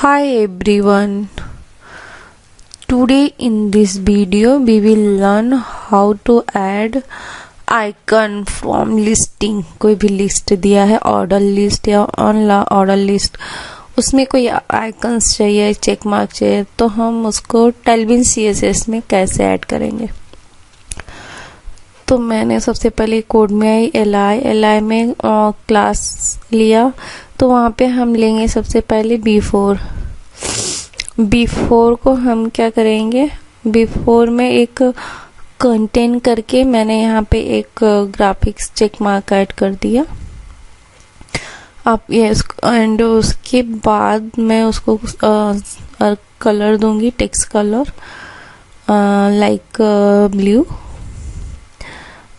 Hi everyone. Today in this video we will learn how to add icon from listing. कोई भी list दिया है, order list या order list, उसमें कोई आइकन्स चाहिए, चेक मार्क चाहिए, तो हम उसको टेलविन CSS में कैसे ऐड करेंगे। तो मैंने सबसे पहले कोड में आई li में क्लास लिया, तो वहाँ पे हम लेंगे सबसे पहले B4 को हम क्या करेंगे, B4 में एक कंटेंट करके मैंने यहाँ पे एक ग्राफिक्स चेक मार्क ऐड कर दिया। आप ये एंड उसके बाद मैं उसको कलर दूंगी, text colour like blue,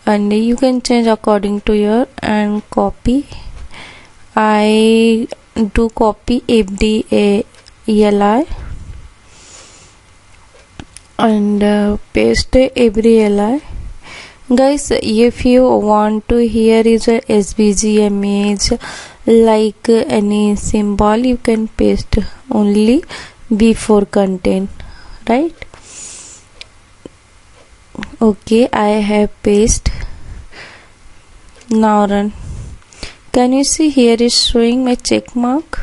and you can change according to your and copy. I do copy FDALI and paste every li. Guys, if you want to here is a SVG image like any symbol, you can paste only B4 content, right? Okay, I have paste. Now run. Can you see here is showing my check mark?